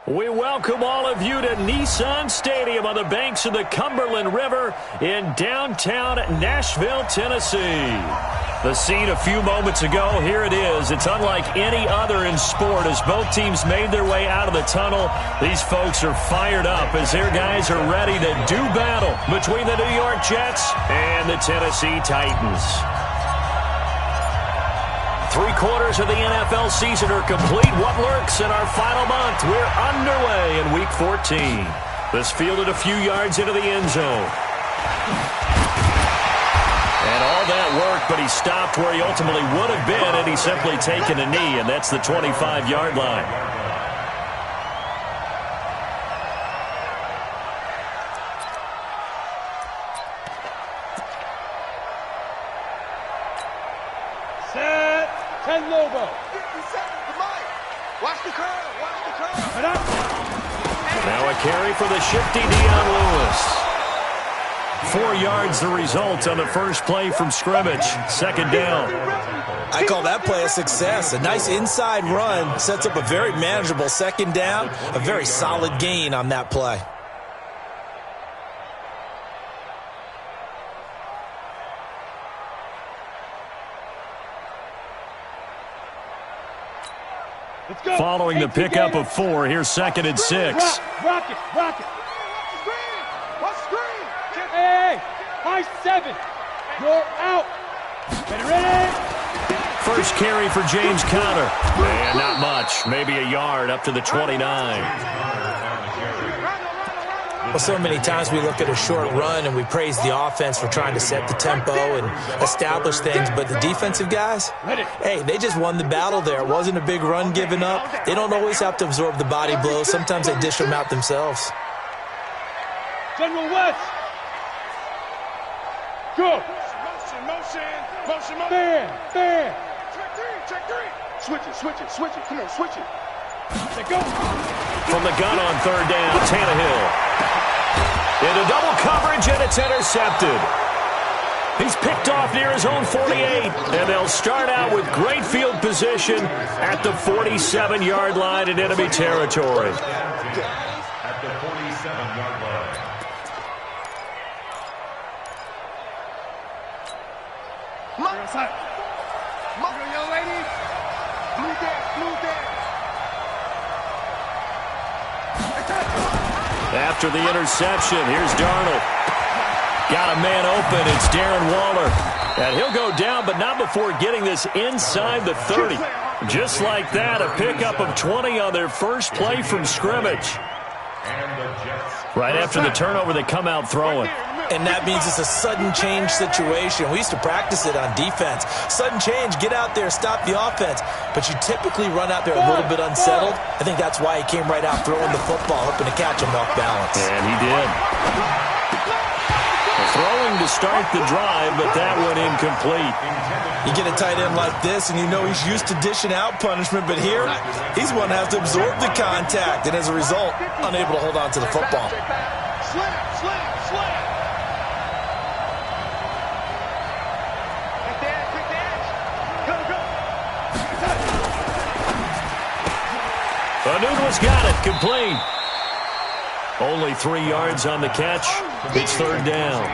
We welcome all of you to Nissan Stadium on the banks of the Cumberland River in downtown Nashville, Tennessee. The scene a few moments ago, here it is. It's unlike any other in sport as both teams made their way out of the tunnel. These folks are fired up as their guys are ready to do battle between the New York Jets and the Tennessee Titans. 3/4 of the NFL season are complete. What lurks in our final month? We're underway in Week 14. This fielded a few yards into the end zone. And all that work, but he stopped where he ultimately would have been had he simply taken a knee, and that's the 25-yard line. Now a carry for the shifty Dion Lewis. 4 yards the result on the first play from scrimmage. Second down. I call that play a success. A nice inside run sets up a very manageable second down. A very solid gain on that play. Following the pickup of 4, here's 2nd and 6. Rock it. What's screen? Hey, high 7. You're out. Ready? First carry for James Conner. And not much. Maybe a yard up to the 29. Well, so many times we look at a short run and we praise the offense for trying to set the tempo and establish things, but the defensive guys, hey, they just won the battle there. It wasn't a big run given up. They don't always have to absorb the body blows. Sometimes they dish them out themselves. General West. Go. Motion. Fan. Check three. Switch it. Come on, switch it. Let's go. From the gun on 3rd down, Tannehill. Into double coverage, and it's intercepted. He's picked off near his own 48, and they'll start out with great field position at the 47-yard line in enemy territory. At the 47-yard line. Come on, young lady. Move there. After the interception, here's Darnold. Got a man open. It's Darren Waller. And he'll go down, but not before getting this inside the 30. Just like that, a pickup of 20 on their first play from scrimmage. Right after the turnover, they come out throwing. And that means it's a sudden change situation. We used to practice it on defense. Sudden change, get out there, stop the offense. But you typically run out there a little bit unsettled. I think that's why he came right out throwing the football, hoping to catch him off balance. And he did. Throwing to start the drive, but that went incomplete. You get a tight end like this, and you know he's used to dishing out punishment, but here, he's one that has to absorb the contact, and as a result, unable to hold on to the football. Slam. Noodle's got it, complete. Only 3 yards on the catch. It's 3rd down.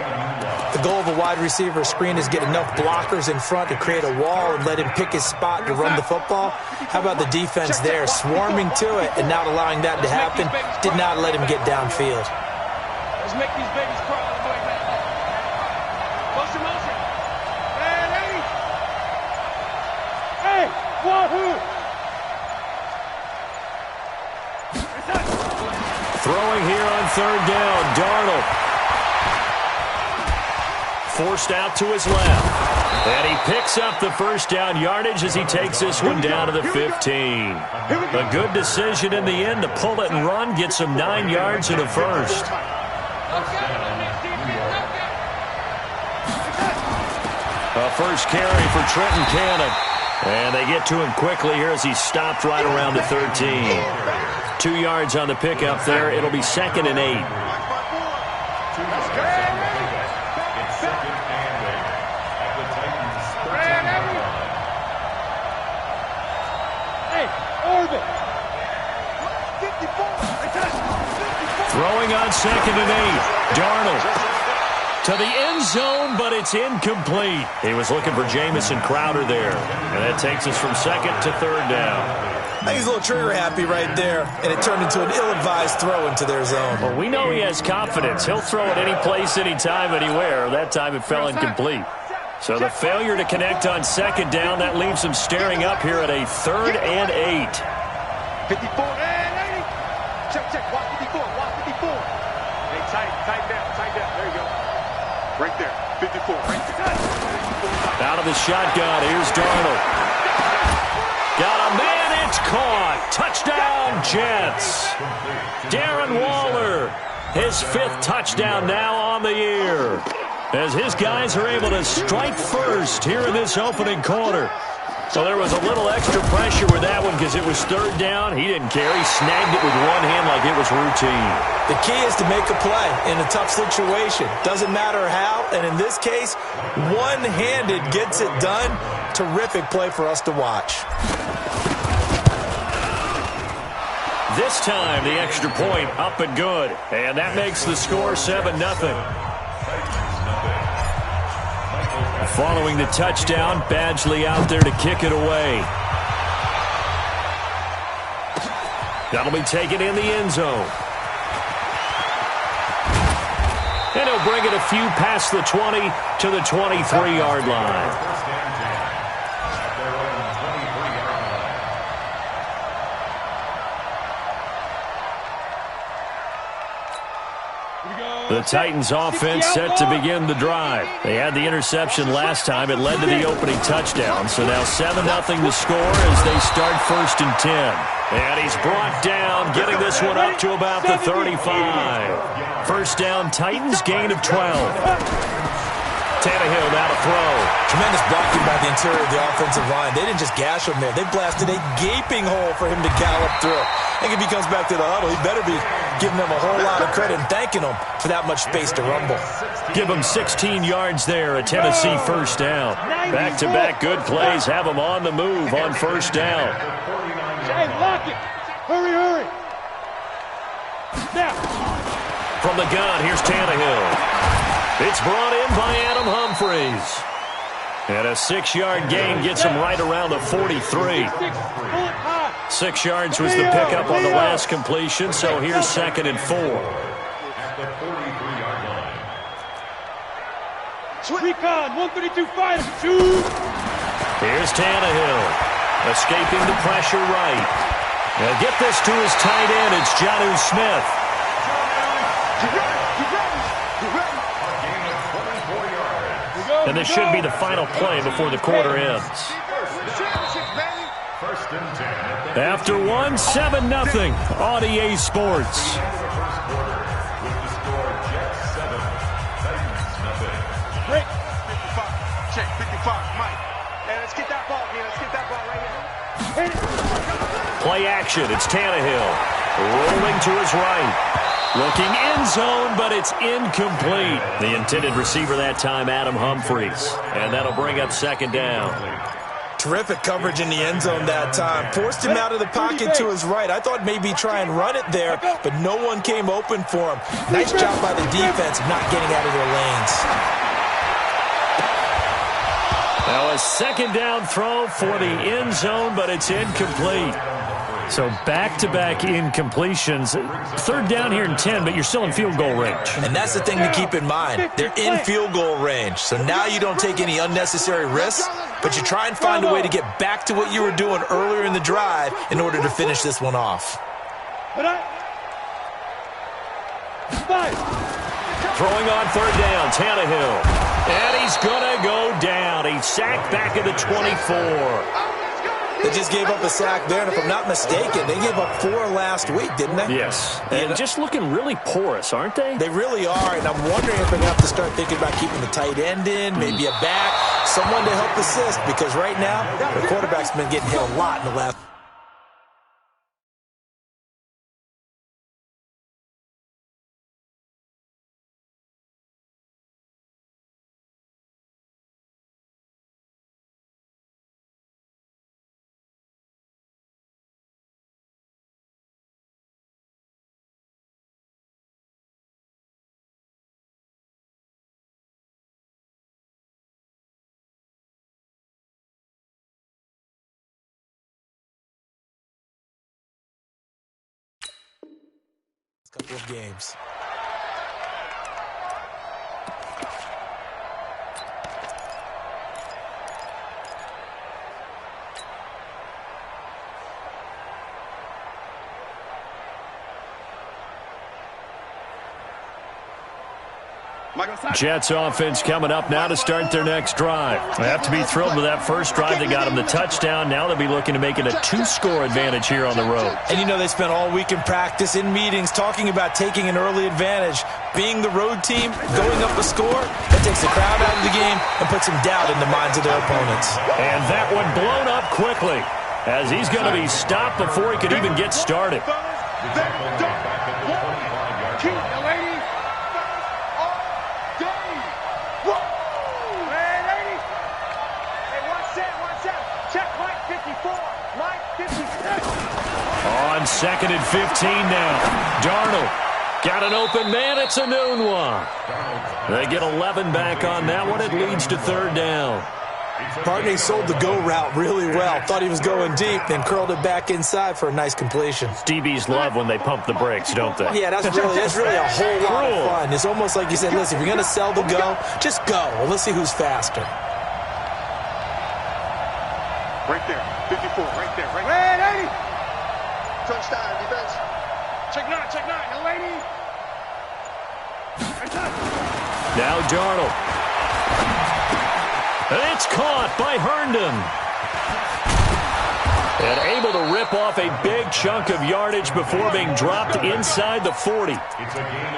The goal of a wide receiver screen is get enough blockers in front to create a wall and let him pick his spot to run the football. How about the defense there, swarming to it and not allowing that to happen? Did not let him get downfield. Let's make these babies crawl all the way back. Motion. Hey, wahoo! Throwing here on 3rd down, Darnold. Forced out to his left. And he picks up the first down yardage as he takes this one down to the 15. A good decision in the end to pull it and run, get some 9 yards in a first. A first carry for Trenton Cannon. And they get to him quickly here as he stopped right around the 13. 2 yards on the pickup there. It'll be 2nd and 8. Hey, Orbit. 54. Throwing on 2nd and 8. Darnold to the end zone, but it's incomplete. He was looking for Jamison Crowder there. And that takes us from 2nd to 3rd down. I think he's a little trigger happy right there, and it turned into an ill-advised throw into their zone. Well, we know he has confidence. He'll throw it any place, anytime, anywhere. That time it fell incomplete. So the failure to connect on 2nd down, that leaves him staring up here at a 3rd and 8. 54 and 80. Check. Watch 54. Watch 54. Hey, tight down. There you go. Right there. 54. Right there. Out of the shotgun. Here's Darnold. Got a man. It's caught. Touchdown, Jets. Darren Waller, his 5th touchdown now on the year, as his guys are able to strike first here in this opening quarter. So there was a little extra pressure with that one because it was 3rd down. He didn't care. He snagged it with one hand like it was routine. The key is to make a play in a tough situation. Doesn't matter how, and in this case, one-handed gets it done. Terrific play for us to watch. This time, the extra point up and good. And that makes the score 7-0. Following the touchdown, Badgley out there to kick it away. That'll be taken in the end zone. And he'll bring it a few past the 20 to the 23-yard line. The Titans offense set to begin the drive. They had the interception last time. It led to the opening touchdown. So now 7-0 to score as they start 1st and 10. And he's brought down, getting this one up to about the 35. 1st down, Titans, gain of 12. Tannehill now to throw. Tremendous blocking by the interior of the offensive line. They didn't just gash him there. They blasted a gaping hole for him to gallop through. I think if he comes back to the huddle, he better be giving them a whole lot of credit and thanking them for that much space to rumble. Give him 16 yards there, a Tennessee 1st down. Back-to-back good plays have them on the move on 1st down. Hey, lock it. Hurry. Now. From the gun, here's Tannehill. It's brought in by Adam Humphries. And a 6-yard gain gets him right around the 43. 6 yards was the pickup on the last completion, so here's 2nd and 4. At the 43-yard line. Recon, 132 fighter, shoot. Here's Tannehill, escaping the pressure right. Now get this to his tight end, it's Jonnu Smith. And this should be the final play before the quarter ends. After one, 7-0 on EA Sports. Break. 55. Check, 55. Mike. Hey, let's get that ball here. Let's get that ball right here. Play action. It's Tannehill. Rolling to his right. Looking end zone, but it's incomplete. The intended receiver that time, Adam Humphries. And that'll bring up 2nd down. Terrific coverage in the end zone that time. Forced him out of the pocket to his right. I thought maybe try and run it there, but no one came open for him. Nice job by the defense of not getting out of their lanes. Now a 2nd down throw for the end zone, but it's incomplete. So back-to-back incompletions. 3rd down here and 10, but you're still in field goal range. And that's the thing to keep in mind. They're in field goal range. So now you don't take any unnecessary risks, but you try and find a way to get back to what you were doing earlier in the drive in order to finish this one off. Throwing on 3rd down, Tannehill. And he's going to go down. He's sacked back at the 24. They just gave up a sack there, and if I'm not mistaken, they gave up 4 last week, didn't they? Yes. And just looking really porous, aren't they? They really are, and I'm wondering if they're going to have to start thinking about keeping the tight end in, maybe a back, someone to help assist, because right now, the quarterback's been getting hit a lot in the last last couple of games. Jets offense coming up now to start their next drive. They have to be thrilled with that first drive. They got them the touchdown. Now they'll be looking to make it a 2-score advantage here on the road. And you know, they spent all week in practice, in meetings, talking about taking an early advantage. Being the road team, going up a score, that takes the crowd out of the game and puts some doubt in the minds of their opponents. And that one blown up quickly as he's going to be stopped before he could even get started. On 2nd and 15 now. Darnold got an open man. It's a noon one. They get 11 back on that one. It leads to 3rd down. Partney sold the go route really well. Thought he was going deep, then curled it back inside for a nice completion. DBs love when they pump the brakes, don't they? Yeah, that's really a whole lot of fun. It's almost like you said, listen, if you're going to sell the go, just go. Well, let's see who's faster. Right there, 54, right there, right there. 80. Touchdown, defense. Check 9, young lady. Now Darnold. It's caught by Herndon. And able to rip off a big chunk of yardage before being dropped inside the 40.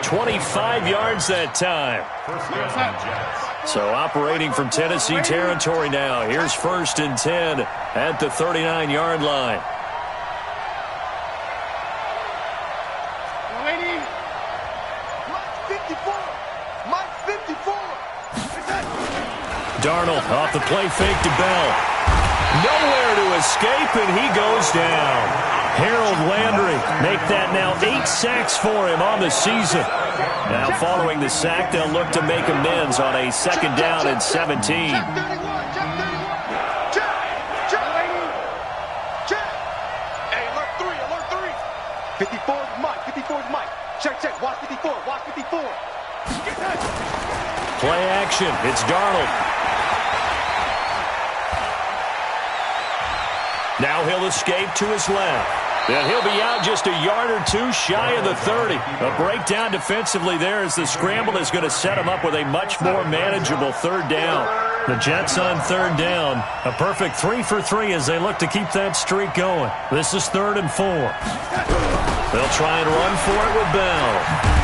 25 yards that time. So operating from Tennessee territory now. Here's 1st and 10 at the 39-yard line. Darnold off the play fake to Bell. Nowhere to escape, and he goes down. Harold Landry make that now 8 sacks for him on the season. Now following the sack, they'll look to make amends on a 2nd down and 17. Hey, alert 3. 54 is Mike. Check, watch 54, watch 54. Play action, it's Darnold. Now he'll escape to his left. And he'll be out just a yard or two shy of the 30. A breakdown defensively there as the scramble is going to set him up with a much more manageable 3rd down. The Jets on 3rd down. A perfect 3 for 3 as they look to keep that streak going. This is 3rd and 4. They'll try and run for it with Bell.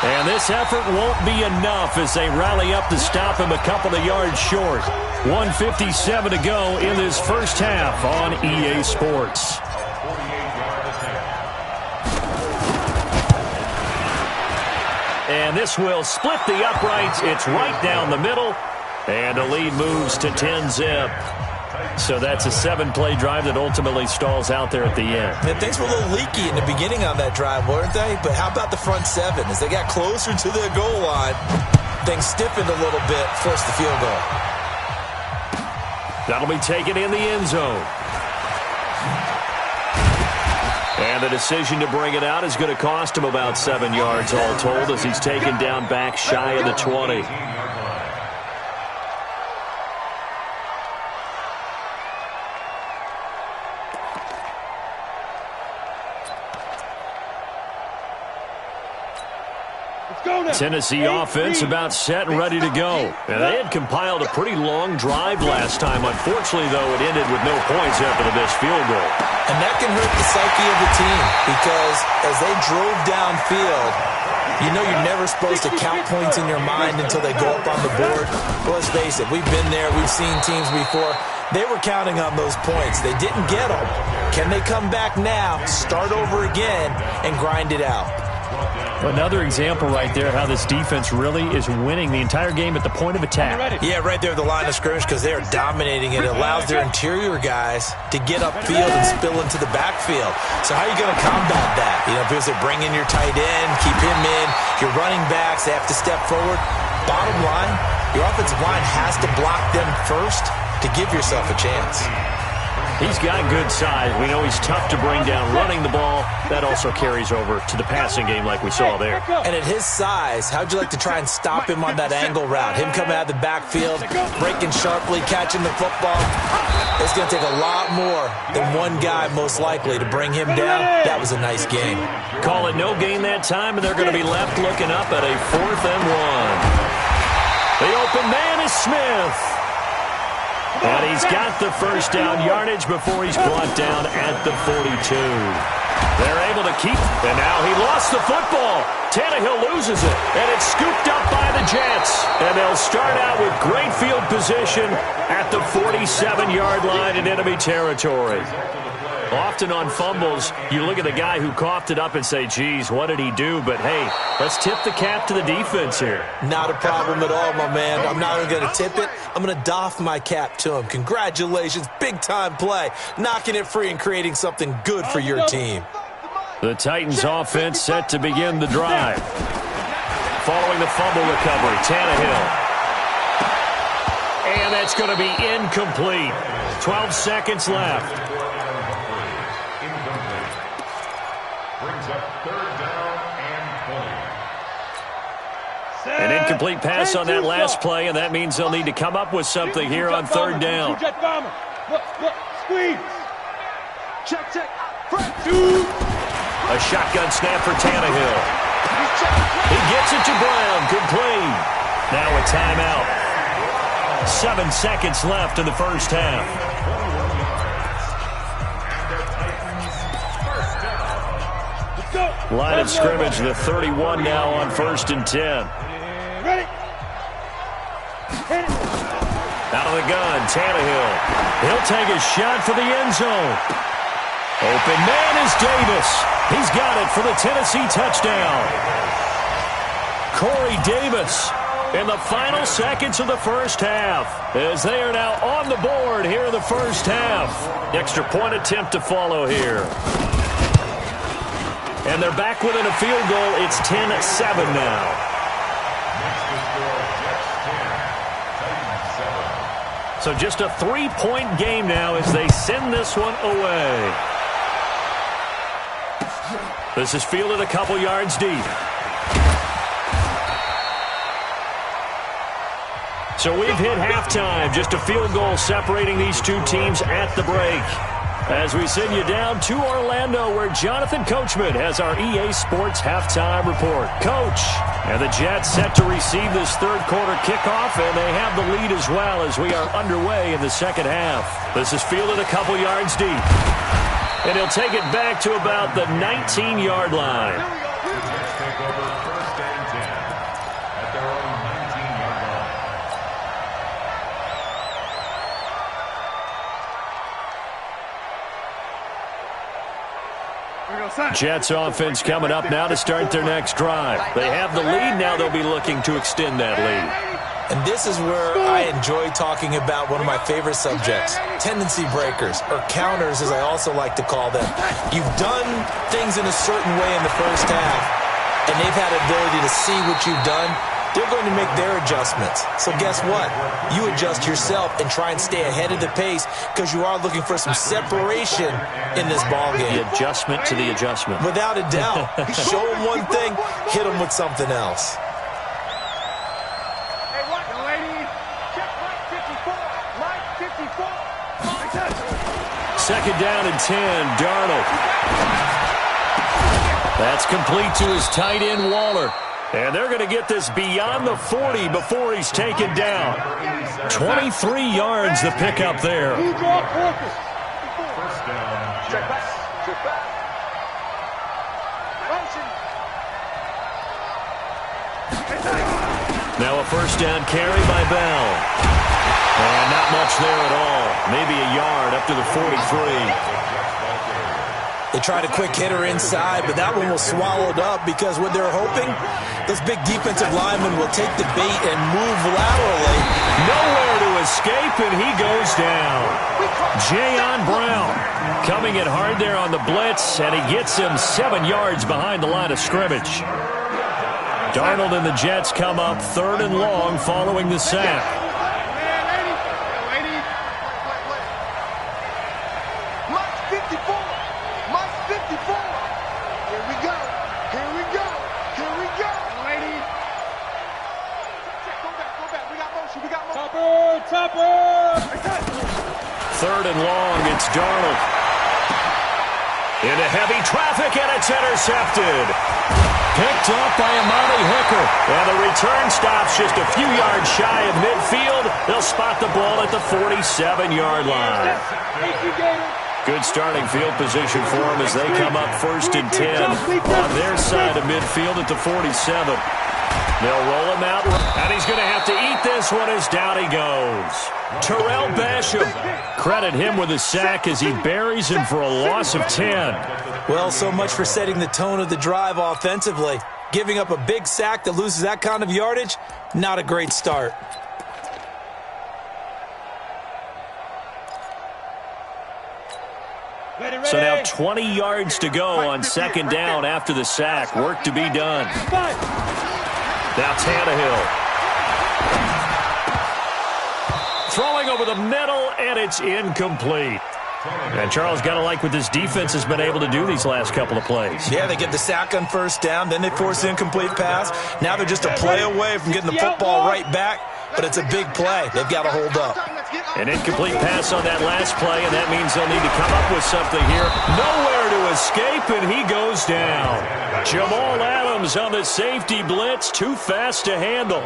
And this effort won't be enough as they rally up to stop him a couple of yards short. 1:57 to go in this first half on EA Sports. And this will split the uprights. It's right down the middle. And the lead moves to 10-zip. So that's a 7-play drive that ultimately stalls out there at the end. And things were a little leaky in the beginning on that drive, weren't they? But how about the front 7? As they got closer to their goal line, things stiffened a little bit, forced the field goal. That'll be taken in the end zone. And the decision to bring it out is going to cost him about 7 yards all told as he's taken down back shy of the 20. Tennessee offense about set and ready to go. And they had compiled a pretty long drive last time. Unfortunately, though, it ended with no points after the missed field goal. And that can hurt the psyche of the team because as they drove downfield, you know you're never supposed to count points in your mind until they go up on the board. Well, let's face it, we've been there. We've seen teams before. They were counting on those points. They didn't get them. Can they come back now, start over again, and grind it out? Another example right there how this defense really is winning the entire game at the point of attack. Yeah, right there at the line of scrimmage because they are dominating it. It allows their interior guys to get upfield and spill into the backfield. So how are you going to combat that? You know, because they bring in your tight end, keep him in. Your running backs, they have to step forward. Bottom line, your offensive line has to block them first to give yourself a chance. He's got good size. We know he's tough to bring down running the ball. That also carries over to the passing game like we saw there. And at his size, how'd you like to try and stop him on that angle route? Him coming out of the backfield, breaking sharply, catching the football. It's going to take a lot more than one guy, most likely, to bring him down. That was a nice game. Call it no gain that time, and they're going to be left looking up at a 4th and 1. The open man is Smith. And he's got the first down yardage before he's brought down at the 42. They're able to keep, and now he lost the football. Tannehill loses it, and it's scooped up by the Jets. And they'll start out with great field position at the 47-yard line in enemy territory. Often on fumbles, you look at the guy who coughed it up and say, geez, what did he do? But, hey, let's tip the cap to the defense here. Not a problem at all, my man. I'm not even going to tip it. I'm going to doff my cap to him. Congratulations, big-time play. Knocking it free and creating something good for your team. The Titans offense set to begin the drive. Following the fumble recovery, Tannehill. And that's going to be incomplete. 12 seconds left. An incomplete pass on that last play, and that means they'll need to come up with something here on 3rd down. Squeeze. Check. A shotgun snap for Tannehill. He gets it to Brown, complete. Now a timeout. 7 seconds left in the first half. Line of scrimmage, the 31 now on 1st and 10. Ready? Out of the gun, Tannehill. He'll take a shot for the end zone. Open man is Davis. He's got it for the Tennessee touchdown. Corey Davis in the final seconds of the first half, as they are now on the board here in the first half. Extra point attempt to follow here. And they're back within a field goal. It's 10-7 now. So just a 3-point game now as they send this one away. This is fielded a couple yards deep. So we've hit halftime. Just a field goal separating these two teams at the break. As we send you down to Orlando, where Jonathan Coachman has our EA Sports halftime report. Coach, and the Jets set to receive this third quarter kickoff, and they have the lead as well as we are underway in the second half. This is fielded a couple yards deep. And he'll take it back to about the 19-yard line. Jets take over 1st and 10 at their own 19-yard line. Jets offense coming up now to start their next drive. They have the lead. Now they'll be looking to extend that lead. And this is where I enjoy talking about one of my favorite subjects, tendency breakers, or counters as I also like to call them. You've done things in a certain way in the first half, and they've had ability to see what you've done. They're going to make their adjustments. So guess what? You adjust yourself and try and stay ahead of the pace because you are looking for some separation in this ballgame. The adjustment to the adjustment. Without a doubt. Show them one thing, hit them with something else. Hey, what, ladies? Check right 54. 54. Second down and 10, Darnold. That's complete to his tight end, Waller. And they're going to get this beyond the 40 before he's taken down. 23 yards the pickup there. First down, Check back. Jets. Check back. Motion. Now a first down carry by Bell. And not much there at all. Maybe a yard up to the 43. They tried a quick hitter inside, but that one was swallowed up because what they're hoping, this big defensive lineman will take the bait and move laterally. Nowhere to escape, and he goes down. Jayon Brown coming in hard there on the blitz, and he gets him 7 yards behind the line of scrimmage. Darnold and the Jets come up 3rd and long following the sack. Into heavy traffic, and it's intercepted. Picked up by Amani Hooker. And the return stops just a few yards shy of midfield. They'll spot the ball at the 47-yard line. Good starting field position for them as they come up 1st and 10 on their side of midfield at the 47. They'll roll him out, and he's going to have to eat this one as down he goes. Terrell Basham. Credit him with a sack as he buries him for a loss of 10. Well, so much for setting the tone of the drive offensively. Giving up a big sack that loses that kind of yardage, not a great start. So now 20 yards to go on 2nd down after the sack. Work to be done. Now Tannehill. Throwing over the middle, and it's incomplete. And Charles, got to like what this defense has been able to do these last couple of plays. Yeah, they get the sack on 1st down, then they force an incomplete pass. Now they're just a play away from getting the football right back, but it's a big play. They've got to hold up. An incomplete pass on that last play, and that means they'll need to come up with something here. Nowhere to escape, and he goes down. Jamal Adams on the safety blitz, too fast to handle.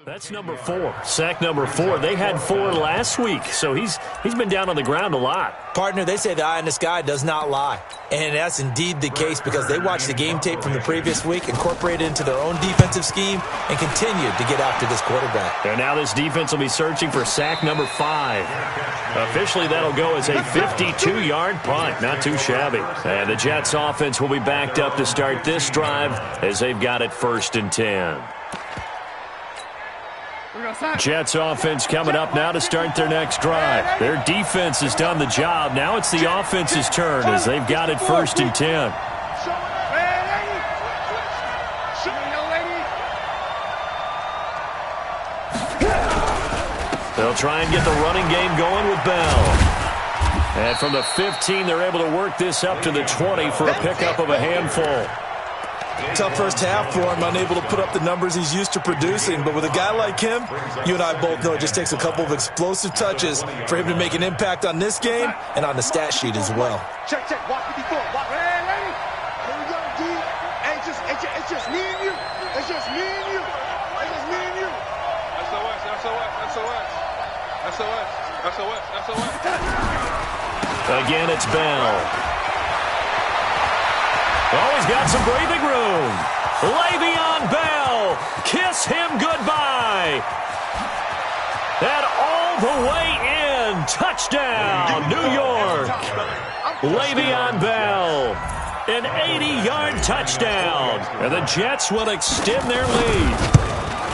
That's number 4. Sack number 4. They had 4 last week, so he's been down on the ground a lot. Partner, they say the eye in the sky does not lie. And that's indeed the case because they watched the game tape from the previous week, incorporated it into their own defensive scheme, and continued to get after this quarterback. And now this defense will be searching for sack number 5. Officially, that'll go as a 52-yard punt. Not too shabby. And the Jets offense will be backed up to start this drive as they've got it 1st and 10. Jets offense coming up now to start their next drive. Their defense has done the job. Now it's the offense's turn as they've got it 1st and 10. They'll try and get the running game going with Bell. And from the 15, they're able to work this up to the 20 for a pickup of a handful. Tough first half for him, unable to put up the numbers he's used to producing. But with a guy like him, you and I both know it just takes a couple of explosive touches for him to make an impact on this game and on the stat sheet as well. Check, watch 54. Watch. Hey, lady. Here we go, D. Hey, it's just me and you. It's just me and you. It's just me and you. SOS. Again, it's Bell. Oh, he's got some breathing room. Le'Veon Bell, kiss him goodbye. And all the way in, touchdown, New York. Le'Veon Bell, an 80-yard touchdown. And the Jets will extend their lead.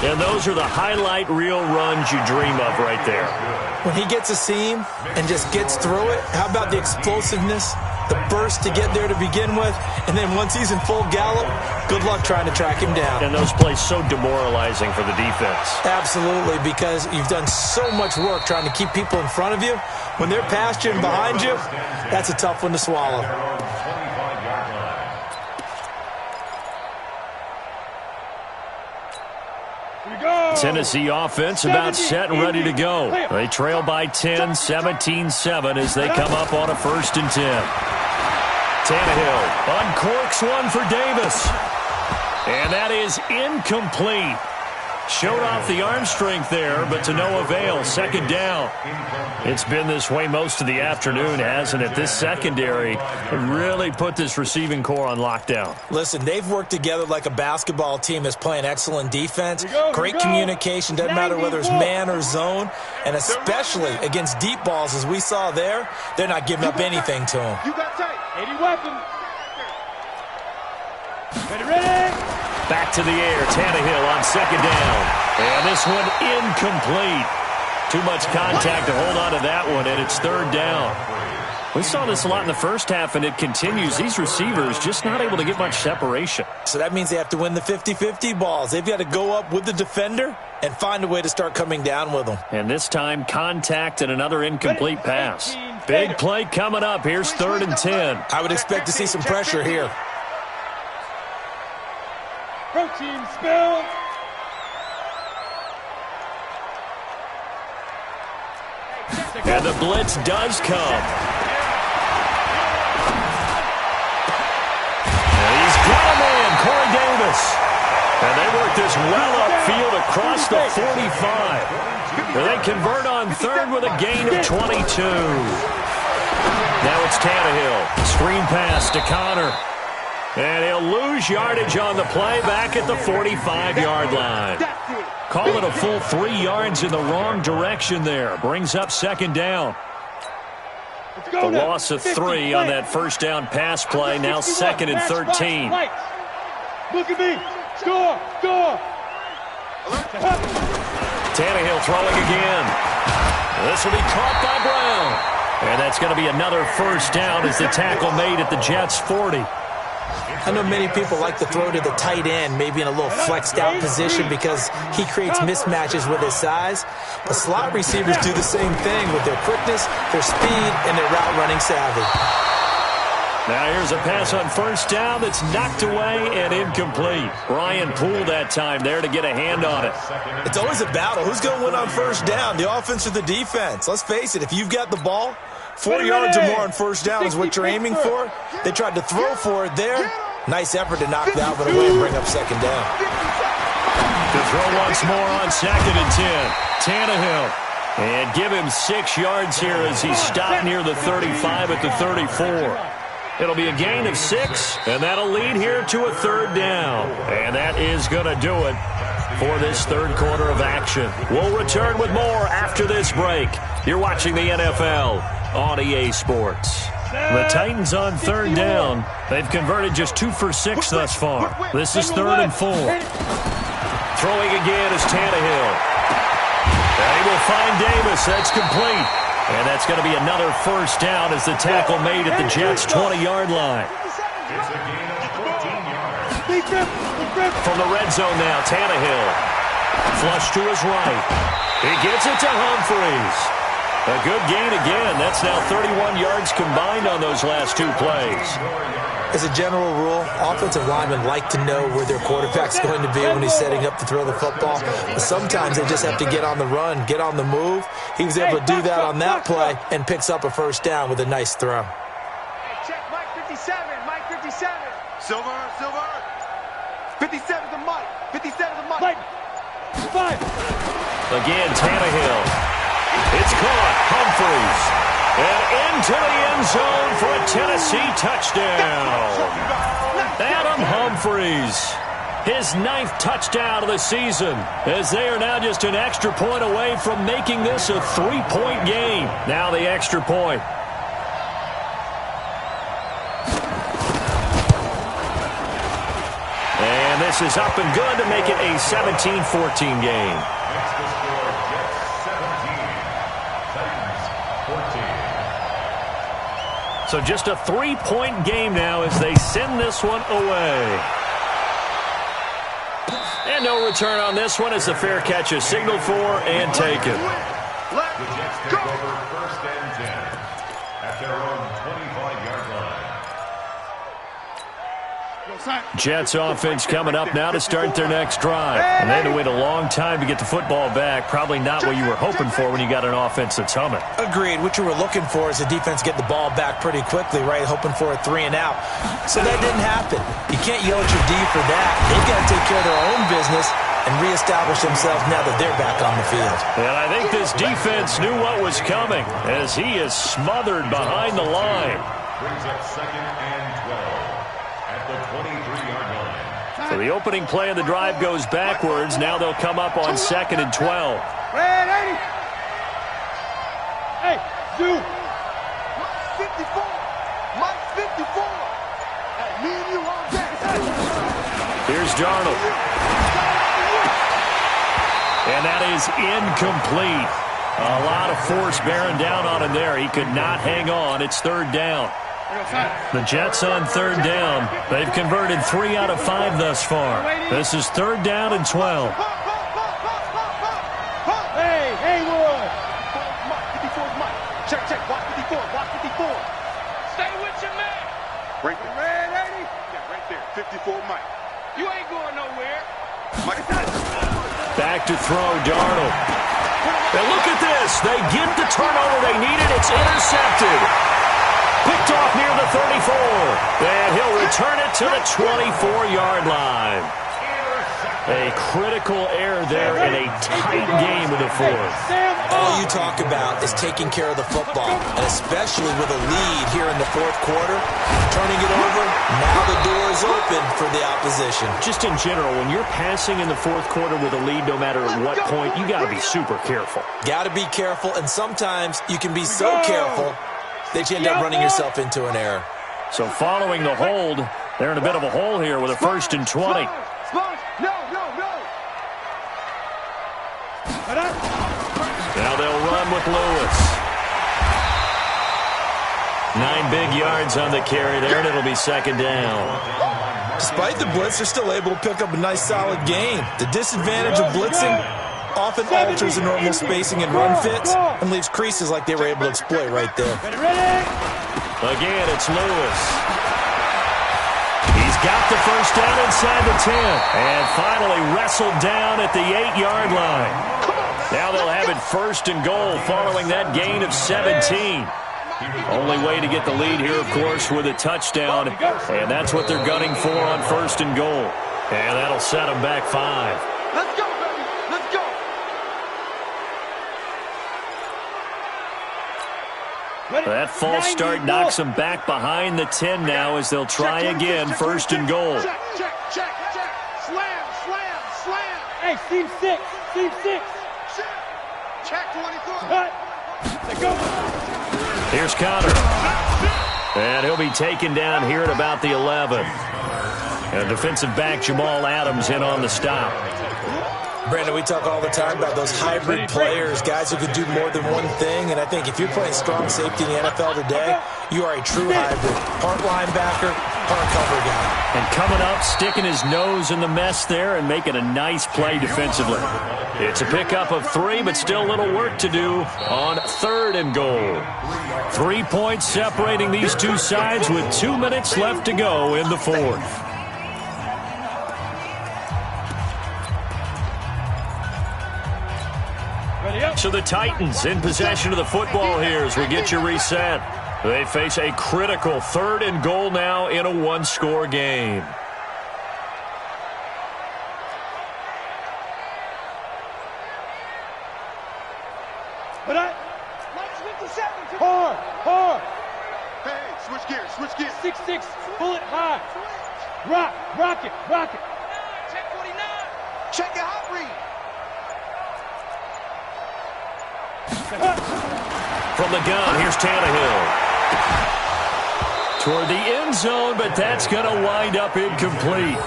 And those are the highlight reel runs you dream of right there. When he gets a seam and just gets through it, how about the explosiveness? The burst to get there to begin with, and then once he's in full gallop, good luck trying to track him down. And those plays so demoralizing for the defense. Absolutely, because you've done so much work trying to keep people in front of you. When they're past you and behind you, that's a tough one to swallow. Tennessee offense about set and ready to go. They trail by 10, 17-7 as they come up on a 1st and 10. Tannehill uncorks one for Davis. And that is incomplete. Showed off the arm strength there, but to no avail. 2nd down. It's been this way most of the afternoon, hasn't it? This secondary really put this receiving core on lockdown. Listen, they've worked together like a basketball team that's playing excellent defense. Great communication, doesn't matter whether it's man or zone. And especially against deep balls, as we saw there, they're not giving up anything to them. You got tight. 80 weapons. Ready. Back to the air, Tannehill on 2nd down. And this one incomplete. Too much contact to hold on to that one, and it's 3rd down. We saw this a lot in the first half, and it continues. These receivers just not able to get much separation. So that means they have to win the 50-50 balls. They've got to go up with the defender and find a way to start coming down with them. And this time, contact and another incomplete pass. Big play coming up. Here's 3rd and 10. I would expect to see some pressure here. Protein spilled. And the blitz does come. And he's got a man, Corey Davis. And they work this well upfield across the 45. And they convert on 3rd with a gain of 22. Now it's Tannehill. Screen pass to Connor. And he'll lose yardage on the play back at the 45-yard line. Call it a full 3 yards in the wrong direction there. Brings up 2nd down. The loss of 3 on that first down pass play. Now 2nd and 13. Look at me. Score. Tannehill throwing again. This will be caught by Brown. And that's going to be another first down as the tackle made at the Jets' 40. I know many people like to throw to the tight end, maybe in a little flexed out position because he creates mismatches with his size. But slot receivers do the same thing with their quickness, their speed, and their route running savvy. Now here's a pass on first down that's knocked away and incomplete. Brian Poole that time there to get a hand on it. It's always a battle. Who's going to win on first down, the offense or the defense? Let's face it, if you've got the ball, 4 yards or more on first down is what you're aiming for. They tried to throw for it there. Nice effort to knock that one away and bring up 2nd down. To throw once more on 2nd and 10. Tannehill. And give him 6 yards here as he's stopped near the 35 at the 34. It'll be a gain of 6, and that'll lead here to a 3rd down. And that is going to do it for this 3rd quarter of action. We'll return with more after this break. You're watching the NFL on EA Sports. The Titans on 3rd down. They've converted just 2 for 6 thus far. This is 3rd and 4. Throwing again is Tannehill. And he will find Davis. That's complete. And that's going to be another first down as the tackle made at the Jets' 20-yard line. It's a gain of 14 yards. From the red zone now, Tannehill. Flush to his right. He gets it to Humphries. A good gain again. That's now 31 yards combined on those last 2 plays. As a general rule, offensive linemen like to know where their quarterback's going to be when he's setting up to throw the football. But sometimes they just have to get on the run, get on the move. He was able to do that on that play and picks up a first down with a nice throw. Hey, check Mike 57. Mike 57. Silver. 57 to Mike. 57 to Mike. 5. Again, Tannehill. It's caught. Humphries. And into the end zone for a Tennessee touchdown. Adam Humphries. His 9th touchdown of the season, as they are now just an extra point away from making this a 3-point game. Now the extra point. And this is up and good to make it a 17-14 game. So just a 3-point game now as they send this one away. And no return on this one as the fair catch is signaled for and taken. The Jets take over 1st and 10 at their own 25-yard line. Jets offense coming up now to start their next drive. And they had to wait a long time to get the football back. Probably not what you were hoping for when you got an offense that's humming. Agreed. What you were looking for is the defense get the ball back pretty quickly, right? Hoping for a 3 and out. So that didn't happen. You can't yell at your D for that. They've got to take care of their own business and reestablish themselves now that they're back on the field. And I think this defense knew what was coming as he is smothered behind the line. Brings up 2nd and 12 at the 23-yard line. So the opening play of the drive goes backwards. Now they'll come up on 2nd and 12. Ready? Hey, you. Mike 54. Mike 54. Hey, me and you all day. Here's Darnold. And that is incomplete. A lot of force bearing down on him there. He could not hang on. It's third down. The Jets on third down. They've converted 3 out of 5 thus far. This is third down and 12. Hey, Wood. 54 Mike. Check. Watch 54. Watch 54. Stay with your man. Right there. Red 80. Yeah, right there. 54 Mike. You ain't going nowhere. Mike. Back to throw, Darnold. And look at this. They get the turnover they needed. It's intercepted. Picked off near the 34. And he'll return it to the 24-yard line. A critical error there in a tight game of the fourth. All you talk about is taking care of the football, and especially with a lead here in the fourth quarter. Turning it over, now the door is open for the opposition. Just in general, when you're passing in the fourth quarter with a lead, no matter at what point, you got to be super careful. Got to be careful, and sometimes you can be so careful that you end up running yourself into an error. So following the hold, they're in a bit of a hole here with a 1st and 20. No. Now they'll run with Lewis. 9 big yards on the carry there, and it'll be second down. Despite the blitz, they're still able to pick up a nice, solid gain. The disadvantage of blitzing often alters the normal spacing and run fits and leaves creases like they were able to exploit right there. Again, it's Lewis. He's got the first down inside the 10. And finally wrestled down at the 8-yard line. Now they'll have it 1st and goal following that gain of 17. Only way to get the lead here, of course, with a touchdown. And that's what they're gunning for on 1st and goal. And that'll set them back 5. Let's go, baby. Let's go. That false start knocks them back behind the 10 now as they'll try again, 1st and goal. Check. Slam. Hey, seam 6. Check 24. Let's go. Here's Connor. And he'll be taken down here at about the 11. And defensive back Jamal Adams in on the stop. Brandon, we talk all the time about those hybrid players, guys who could do more than one thing, and I think if you're playing strong safety in the NFL today, you are a true hybrid. Part linebacker, part cover guy. And coming up, sticking his nose in the mess there and making a nice play defensively. It's a pickup of 3, but still a little work to do on 3rd and goal. 3 points separating these two sides with 2 minutes left to go in the fourth. So the Titans in possession of the football here as we get you reset. They face a critical 3rd and goal now in a 1-score game. Hard. Hey, switch gears. 6-6, bullet high. Rock it. Check 49. Check your hot read. From the gun, here's Tannehill. Toward the end zone, but that's going to wind up incomplete.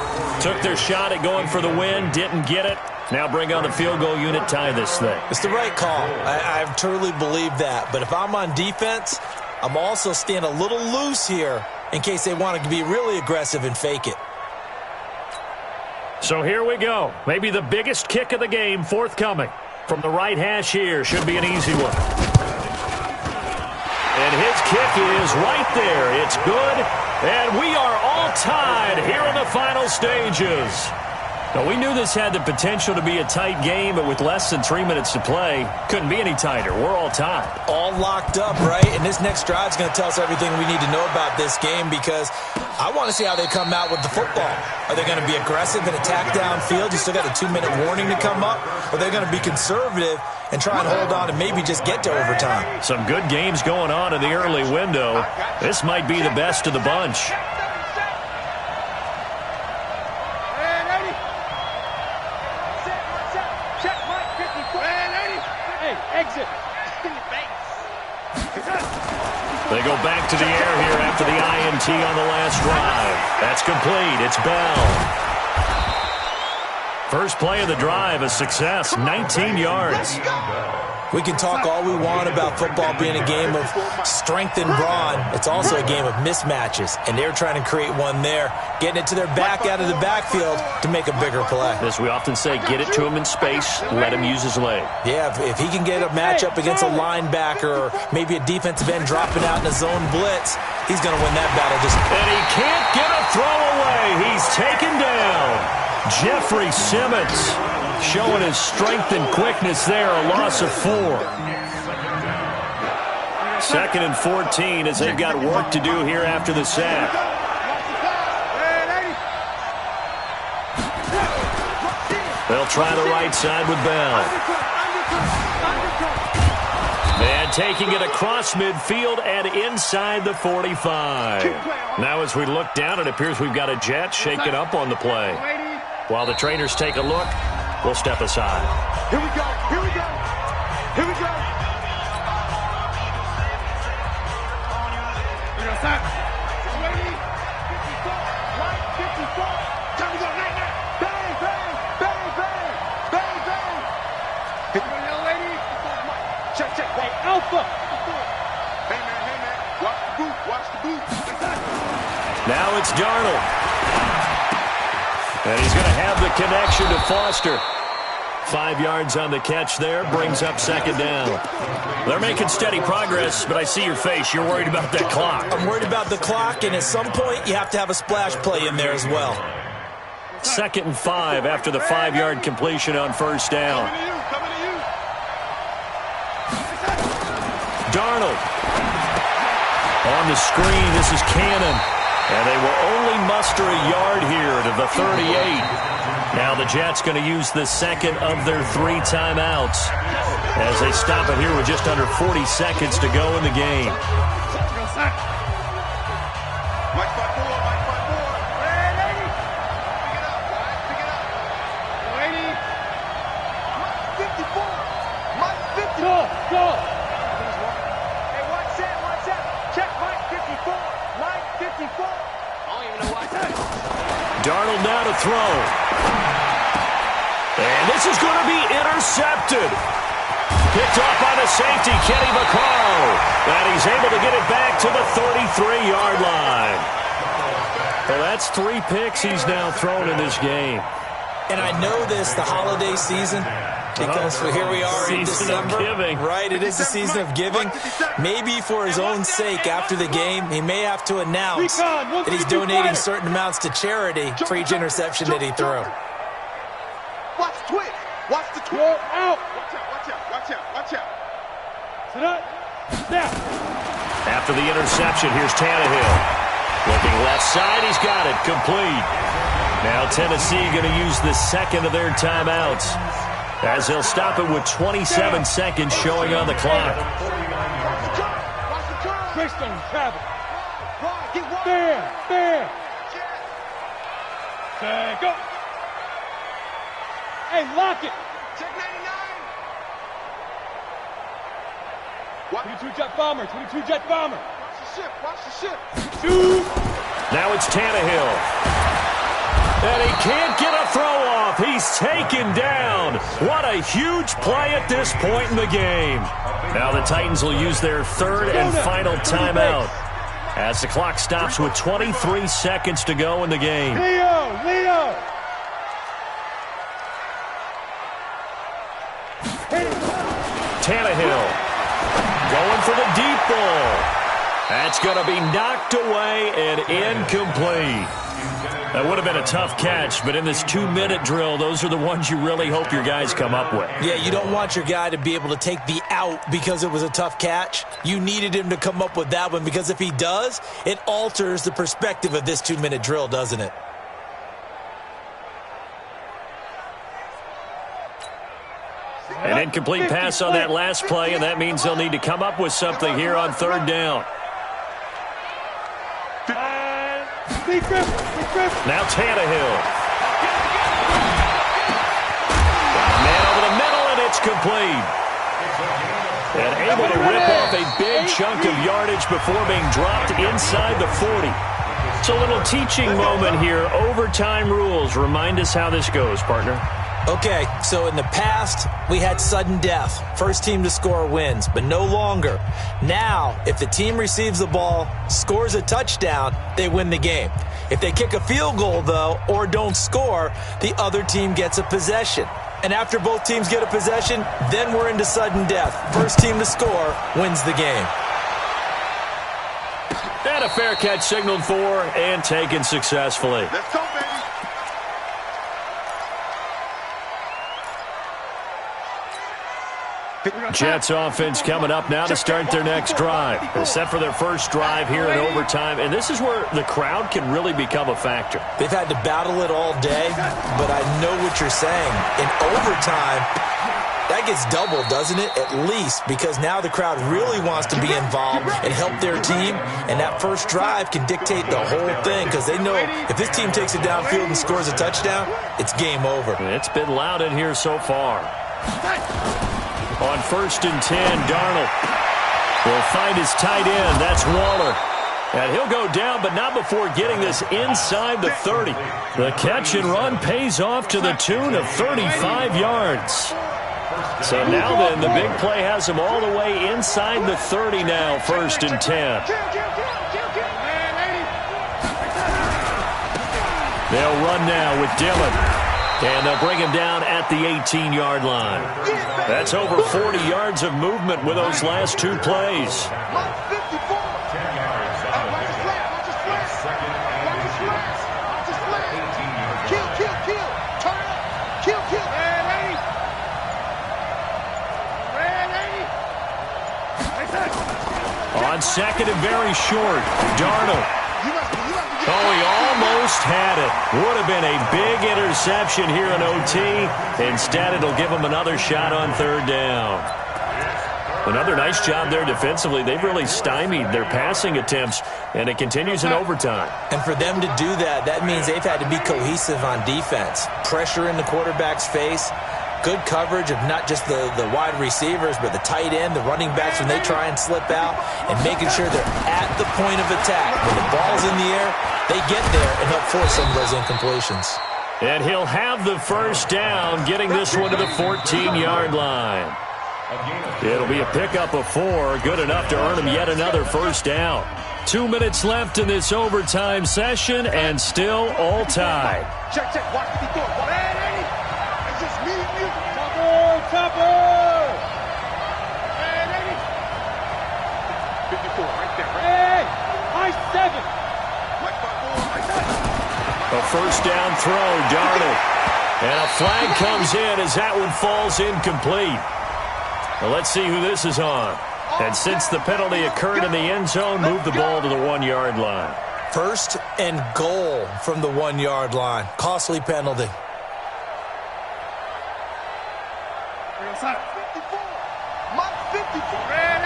Took their shot at going for the win, didn't get it. Now bring on the field goal unit, tie this thing. It's the right call. I truly believe that. But if I'm on defense, I'm also staying a little loose here in case they want to be really aggressive and fake it. So here we go. Maybe the biggest kick of the game forthcoming. From the right hash here, should be an easy one. And his kick is right there. It's good. And we are all tied here in the final stages. Now, we knew this had the potential to be a tight game, but with less than 3 minutes to play, couldn't be any tighter. We're all tied. All locked up, right? And this next drive is going to tell us everything we need to know about this game because I want to see how they come out with the football. Are they going to be aggressive and attack downfield? You still got a 2-minute warning to come up? Or are they going to be conservative and try and hold on and maybe just get to overtime? Some good games going on in the early window. This might be the best of the bunch. They go back to the air here after the INT on the last drive. That's complete. It's Bell. First play of the drive, a success, 19 yards. We can talk all we want about football being a game of strength and brawn. It's also a game of mismatches, and they're trying to create one there, getting it to their back out of the backfield to make a bigger play. As we often say, get it to him in space, let him use his leg. Yeah, if he can get a matchup against a linebacker or maybe a defensive end dropping out in a zone blitz, he's going to win that battle. And he can't get a throw away. He's taken down. Jeffrey Simmons showing his strength and quickness there, a loss of 4. 2nd and 14 as they've got work to do here after the sack. They'll try the right side with Bell. And taking it across midfield and inside the 45. Now as we look down, it appears we've got a jet shaken up on the play. While the trainers take a look, we'll step aside. Here we go. Here we go. Here we go. Here we go, Sam. 20, 54, right, 54. Time to go, night, night. Bang, bang, bang, bang, bang, bang. Here we go, young lady. Check, check. Hey, Alpha. Hey, man. Watch the boot, watch the boot. Now it's Darnold. And he's going to have the connection to Foster. 5 yards on the catch there, brings up 2nd down. They're making steady progress, but I see your face. You're worried about that clock. I'm worried about the clock, and at some point, you have to have a splash play in there as well. 2nd and 5 after the 5-yard completion on 1st down. Coming to you. Darnold. On the screen, this is Cannon. And they will only muster a yard here to the 38. Now the Jets going to use the 2nd of their 3 timeouts as they stop it here with just under 40 seconds to go in the game. Mike 5-4, Mike 5-4. Ready? Pick it up. Lady. Mike 54. Mike 54. Go. Hey, watch that. Check Mike 54. Mike 54. I don't even know why I said it. Darnold now to throw. And this is going to be intercepted. Picked off by the safety, Kenny Vaccaro. And he's able to get it back to the 33-yard line. Well, that's 3 picks he's now thrown in this game. And I know this, the holiday season, because here we are in December. Right, it is the season of giving. Maybe for his own sake, after the game, he may have to announce that he's donating certain amounts to charity for each interception that he threw. Watch the twitch. Watch the twitch. Go out. Watch out. Sit up. Snap. After the interception, here's Tannehill. Looking left side, he's got it. Complete. Now Tennessee going to use the 2nd of their timeouts as they'll stop it with 27 seconds showing on the clock. Christian travel. Get one. There. Go. Hey, lock it. Check 99. 22 jet bomber. Watch the ship. Shoot. Now it's Tannehill. And he can't get a throw off. He's taken down. What a huge play at this point in the game. Now the Titans will use their 3rd and final timeout as the clock stops with 23 seconds to go in the game. Leo. Tannehill going for the deep ball. That's going to be knocked away and incomplete. That would have been a tough catch, but in this 2-minute drill, those are the ones you really hope your guys come up with. Yeah, you don't want your guy to be able to take the out because it was a tough catch. You needed him to come up with that one because if he does, it alters the perspective of this 2-minute drill, doesn't it? An incomplete pass on that last play, and that means they'll need to come up with something here on 3rd down. Now Tannehill. Man over the middle, and it's complete. And able to rip off a big chunk of yardage before being dropped inside the 40. It's a little teaching moment here. Overtime rules. Remind us how this goes, partner. Okay, so in the past, we had sudden death. First team to score wins, but no longer. Now, if the team receives the ball, scores a touchdown, they win the game. If they kick a field goal, though, or don't score, the other team gets a possession. And after both teams get a possession, then we're into sudden death. First team to score wins the game. And a fair catch signaled for and taken successfully. Let's go, baby. Jets offense coming up now to start their next drive. They're set for their first drive here in overtime, and this is where the crowd can really become a factor. They've had to battle it all day, but I know what you're saying. In overtime, that gets doubled, doesn't it? At least, because now the crowd really wants to be involved and help their team, and that first drive can dictate the whole thing because they know if this team takes it downfield and scores a touchdown, it's game over. It's been loud in here so far. On 1st and 10, Darnold will find his tight end. That's Waller. And he'll go down, but not before getting this inside the 30. The catch and run pays off to the tune of 35 yards. So now then, the big play has him all the way inside the 30 now, 1st and 10. They'll run now with Dillon. And they'll bring him down at the 18-yard line. That's over 40 yards of movement with those last two plays. On second and very short, Darnold. Oh, he almost had it. Would have been a big interception here in OT. Instead, it'll give him another shot on 3rd down. Another nice job there defensively. They've really stymied their passing attempts, and it continues in overtime. And for them to do that, that means they've had to be cohesive on defense. Pressure in the quarterback's face. Good coverage of not just the wide receivers, but the tight end, the running backs when they try and slip out, and making sure they're at the point of attack. When the ball's in the air, they get there and help force some of those incompletions. And he'll have the first down, getting this one to the 14-yard line. It'll be a pickup of 4, good enough to earn him yet another first down. 2 minutes left in this overtime session, and still all tied. Check, watch what he's doing. It's just me and you. Topper! Man, 54, right there. Hey! I 7! A first down throw, Darnold. And a flag comes in as that one falls incomplete. Well, let's see who this is on. And since the penalty occurred in the end zone, move the ball to the 1-yard line. 1st and goal from the 1-yard line. Costly penalty. 54. Mark 54. Man,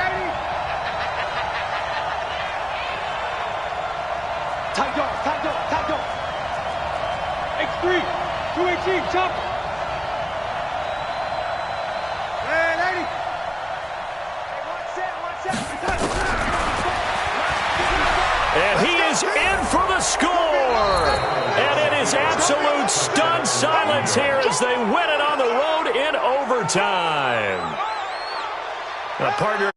tight dog. X3, 218, chopper. Man, 80. And he is in for the score. And it is absolute stunned silence here as they win it on the road in overtime. A partner.